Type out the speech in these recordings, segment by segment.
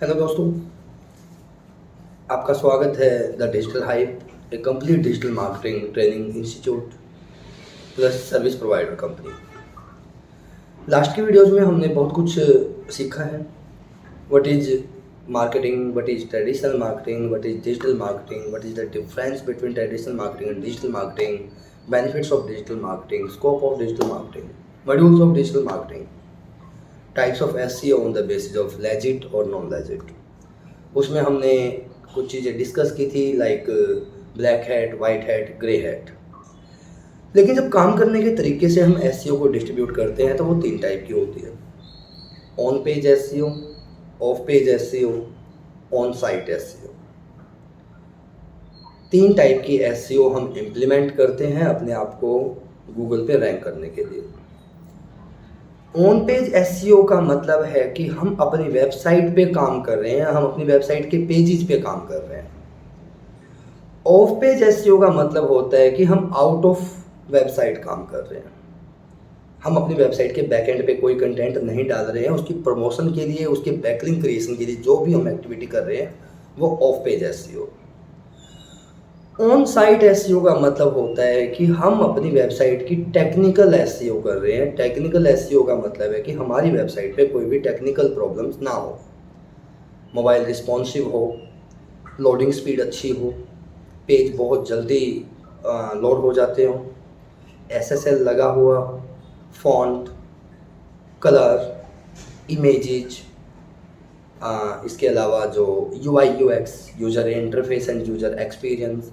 Hello दोस्तों, आपका स्वागत है the digital hype, A complete digital marketing training institute plus service provider company. Last की वीडियोज़ में हमने बहुत कुछ सीखा है। What is marketing, what is traditional marketing, what is digital marketing, what is the difference between traditional marketing and digital marketing, benefits of digital marketing, scope of digital marketing, modules of digital marketing, types of SEO on the basis of legit और non legit. उसमें हमने कुछ चीज़ें discuss की थी like black hat, white hat, grey hat. लेकिन जब काम करने के तरीके से हम एसईओ को डिस्ट्रीब्यूट करते हैं तो वो 3 टाइप की होती है: on page SEO, off page SEO, on site SEO. 3 type की एसईओ हम इम्प्लीमेंट करते हैं अपने आप को गूगल पे रैंक करने के लिए। ऑन पेज एसईओ का मतलब है कि हम अपनी वेबसाइट पे काम कर रहे हैं, हम अपनी वेबसाइट के पेजेस पे काम कर रहे हैं। ऑफ पेज एसईओ का मतलब होता है कि हम आउट ऑफ वेबसाइट काम कर रहे हैं, हम अपनी वेबसाइट के बैकएंड पे कोई कंटेंट नहीं डाल रहे हैं, उसकी प्रमोशन के लिए, उसके बैकलिंक क्रिएशन के लिए जो भी हम एक्टिविटी कर रहे हैं वो of page SEO. On site SEO का मतलब होता है कि हम अपनी वेबसाइट की टेक्निकल एसईओ कर रहे हैं। टेक्निकल एसईओ का मतलब है कि हमारी वेबसाइट पे कोई भी टेक्निकल प्रॉब्लम्स ना हो, मोबाइल रिस्पॉन्सिव हो, लोडिंग स्पीड अच्छी हो, पेज बहुत जल्दी लोड हो जाते हो, एसएसएल लगा हुआ, फॉन्ट, कलर, इमेजेज, इसके अलावा जो UI UX, user interface and user experience,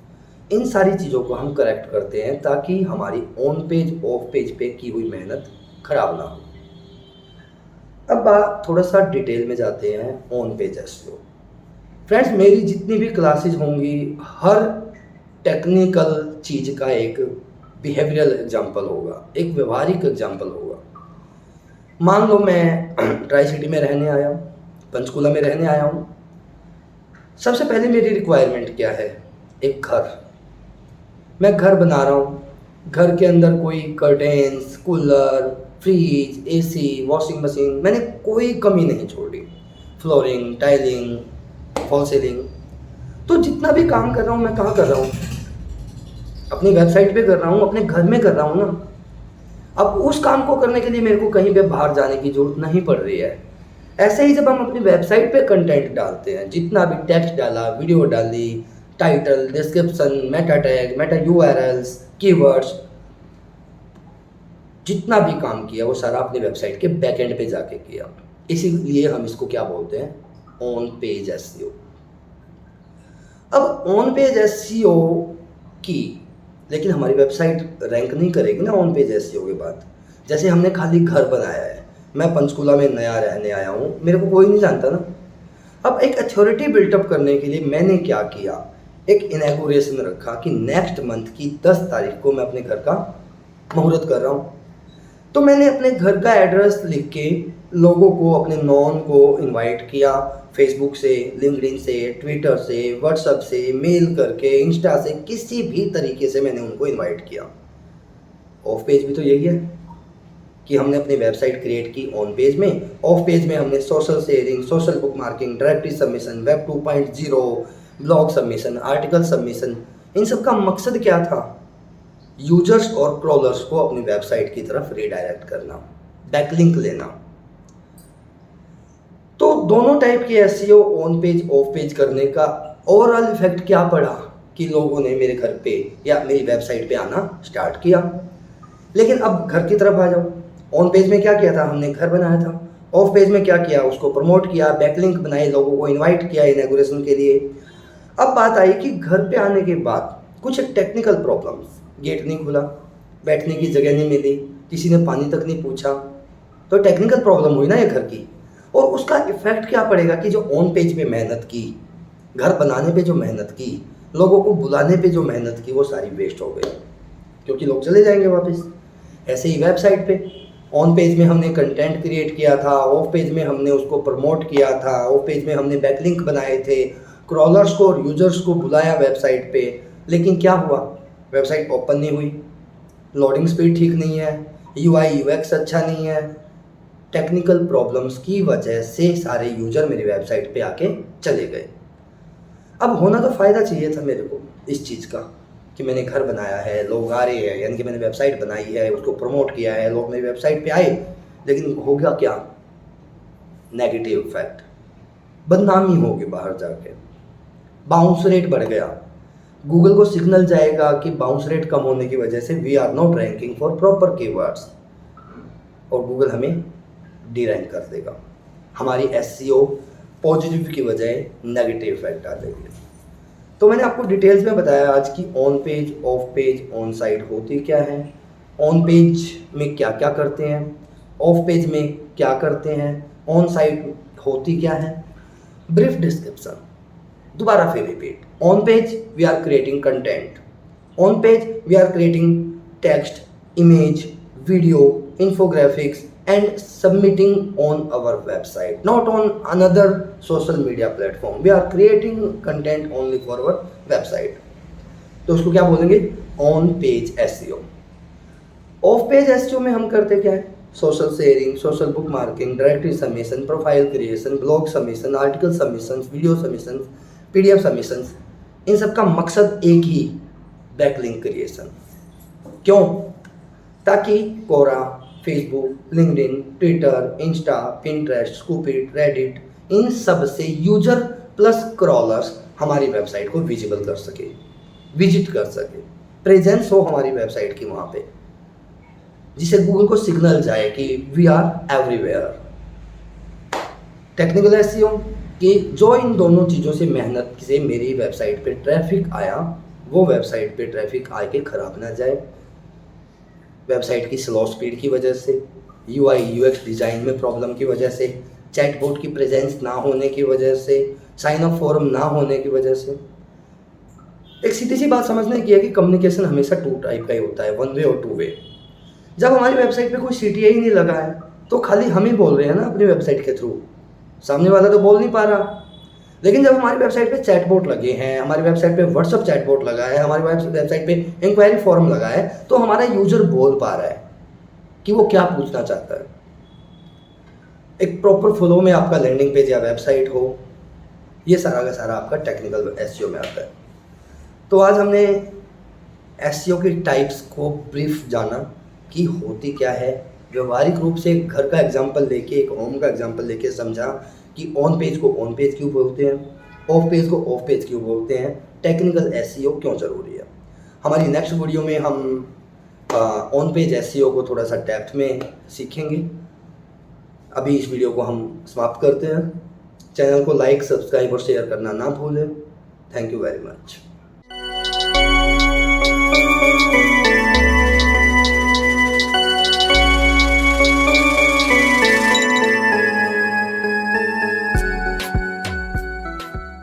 इन सारी चीज़ों को हम करेक्ट करते हैं ताकि हमारी ऑन पेज ऑफ पेज पे की हुई मेहनत ख़राब ना हो। अब बात थोड़ा सा डिटेल में जाते हैं ऑन पेज एसईओ। फ्रेंड्स, मेरी जितनी भी क्लासेस होंगी हर टेक्निकल चीज़ का एक बिहेवियरल एग्जांपल होगा, एक व्यवहारिक एग्जांपल होगा। मान लो मैं ट्राई सिटी में रहने आया हूँ, पंचकुला में रहने आया हूँ। सबसे पहले मेरी रिक्वायरमेंट क्या है? एक घर। मैं घर बना रहा हूँ, घर के अंदर कोई curtains, cooler, fridge, AC, washing machine, मैंने कोई कमी नहीं छोड़ी। Flooring, tiling, fall ceiling. तो जितना भी काम कर रहा हूँ मैं कहाँ कर रहा हूँ? अपनी वेबसाइट पे कर रहा हूँ, अपने घर में कर रहा हूँ ना। अब उस काम को करने के लिए मेरे को कहीं पे बाहर जाने की जरूरत नहीं पड़ रही है। ऐसे ही जब हम अपनी वेबसाइट पे कंटेंट डालते हैं, जितना भी टेक्स्ट डाला, वीडियो डाली, title, description, Meta tag, Meta URLs, keywords, जितना भी काम किया वो सारा अपनी वेबसाइट के बैकएंड पे जाके किया। इसीलिए हम इसको क्या बोलते हैं? On page SEO. अब ऑन पेज एसईओ की, लेकिन हमारी वेबसाइट रैंक नहीं करेगी ना ऑन पेज एसईओ के बाद। जैसे हमने खाली घर बनाया है, मैं पंचकुला में नया रहने आया हूँ, मेरे को कोई नहीं जानता ना। अब एक अथॉरिटी बिल्टअप करने के लिए मैंने क्या किया? एक इनॉग्रेशन रखा कि नेक्स्ट मंथ की 10 तारीख को मैं अपने घर का मुहूर्त कर रहा हूँ। तो मैंने अपने घर का एड्रेस लिख के लोगों को, अपने नॉन को इनवाइट किया, फेसबुक से, लिंक्डइन से, ट्विटर से, व्हाट्सएप से, मेल करके, इंस्टा से, किसी भी तरीके से मैंने उनको इनवाइट किया। ऑफ पेज भी तो यही है कि हमने अपनी वेबसाइट क्रिएट की ऑन पेज में, ऑफ पेज में हमने social sharing, social bookmarking, directory submission, web 2.0, blog submission, article submission. इन सब का मकसद क्या था? यूजर्स और क्रॉलर्स को अपनी वेबसाइट की तरफ रीडायरेक्ट करना, बैकलिंक लेना। तो दोनों टाइप के SEO on page of page करने का ओवरऑल इफेक्ट क्या पड़ा कि लोगों ने मेरे घर पे या मेरी वेबसाइट पे आना स्टार्ट किया। लेकिन अब घर की तरफ आ जाओ। ऑन पेज में क्या किया था? हमने घर बनाया था। ऑफ पेज में क्या किया? उसको प्रमोट किया, बैकलिंक बनाए, लोगों को इनवाइट किया इनॉग्रेशन के लिए। अब बात आई कि घर पे आने के बाद कुछ टेक्निकल प्रॉब्लम्स, गेट नहीं खुला, बैठने की जगह नहीं मिली, किसी ने पानी तक नहीं पूछा, तो टेक्निकल प्रॉब्लम हुई ना ये घर की। और उसका इफेक्ट क्या पड़ेगा कि जो ऑन पेज पे मेहनत की, घर बनाने पे जो मेहनत की, लोगों को बुलाने पे जो मेहनत की, वो सारी वेस्ट हो गई, क्योंकि लोग चले जाएंगे वापस। ऐसे ही वेबसाइट पे ऑन पेज में हमने कंटेंट क्रिएट किया था, ऑफ पेज में हमने उसको प्रमोट किया था, ऑफ पेज में हमने बैकलिंक बनाए थे, क्रॉलर्स को और यूजर्स को बुलाया वेबसाइट पे। लेकिन क्या हुआ? वेबसाइट ओपन नहीं हुई, लोडिंग स्पीड ठीक नहीं है, यूआई यूएक्स अच्छा नहीं है, टेक्निकल प्रॉब्लम्स की वजह से सारे यूजर मेरी वेबसाइट पे आके चले गए। अब होना तो फ़ायदा चाहिए था मेरे को इस चीज़ का कि मैंने घर बनाया है, लोग आ रहे हैं, यानी कि मैंने वेबसाइट बनाई है, उसको प्रमोट किया है, लोग मेरी वेबसाइट पे आए, लेकिन हो गया क्या? नेगेटिव इफेक्ट, बदनामी होगी बाहर जाके, बाउंस रेट बढ़ गया। गूगल को सिग्नल जाएगा कि बाउंस रेट कम होने की वजह से we are not ranking for proper keywords, और गूगल हमें डी रैंक कर देगा। हमारी एसईओ पॉजिटिव की बजाय नेगेटिव इफेक्ट आ जाएगी। तो मैंने आपको डिटेल्स में बताया आज की on page, of page, on site होती क्या है, ऑन पेज में क्या क्या करते हैं, ऑफ पेज में क्या करते हैं, ऑन साइट होती क्या है। ब्रीफ डिस्क्रिप्शन, दोबारा फिर repeat. On page we are creating content, on page we are creating text, image, video, infographics and submitting on our website, not on another social media platform. We are creating content only for our website. तो उसको क्या बोलेंगे? On page SEO. Off page SEO में हम करते क्या है? Social sharing, social bookmarking, directory submission, profile creation, blog submission, article submission, video submission, PDF submission. इन सब का मकसद एक ही, बैकलिंक क्रिएशन। क्यों? ताकि Quora, Facebook, LinkedIn, Twitter, Insta, Pinterest, Scoopit, Reddit, इन सब से यूजर प्लस क्रॉलर्स हमारी वेबसाइट को विजिबल कर सके, विजिट कर सके, प्रेजेंस हो हमारी वेबसाइट की वहाँ पे, जिसे गूगल को सिग्नल जाए कि we are everywhere. Technical SEO कि जो इन दोनों चीज़ों से मेहनत से मेरी वेबसाइट पे ट्रैफिक आया, वो वेबसाइट पे ट्रैफिक आके ख़राब ना जाए। वेबसाइट की स्लो स्पीड की वजह से, यूआई यूएक्स डिज़ाइन में प्रॉब्लम की वजह से, चैटबॉट की प्रेजेंस ना होने की वजह से, साइन अप फॉर्म ना होने की वजह से। एक सीधी सी बात समझने की है कि कम्युनिकेशन हमेशा टू टाइप का ही होता है, वन वे और टू वे। जब हमारी वेबसाइट पे कोई सीटीआई नहीं लगा है तो खाली हम ही बोल रहे हैं ना अपनी वेबसाइट के थ्रू, सामने वाला तो बोल नहीं पा रहा। लेकिन जब हमारी वेबसाइट पे चैटबॉट लगे हैं, हमारी वेबसाइट पे व्हाट्सअप चैटबॉट लगा है, हमारी वेबसाइट पे इंक्वायरी फॉर्म लगा है, तो हमारा यूजर बोल पा रहा है कि वो क्या पूछना चाहता है। एक प्रॉपर फ्लो में आपका लैंडिंग पेज या वेबसाइट हो, ये सारा का सारा आपका टेक्निकल एसईओ में आता है। तो आज हमने एसईओ की टाइप्स को ब्रीफ जाना कि होती क्या है, व्यवहारिक रूप से एक घर का एग्जाम्पल लेके, एक होम का एग्जाम्पल लेके समझा कि ऑन पेज को ऑन पेज क्यों बोलते हैं, ऑफ पेज को ऑफ पेज क्यों बोलते हैं, टेक्निकल एसईओ क्यों ज़रूरी है। हमारी नेक्स्ट वीडियो में हम ऑन पेज एसईओ को थोड़ा सा डेप्थ में सीखेंगे। अभी इस वीडियो को हम समाप्त करते हैं। चैनल को लाइक, सब्सक्राइब और शेयर करना ना भूलें। Thank you very much.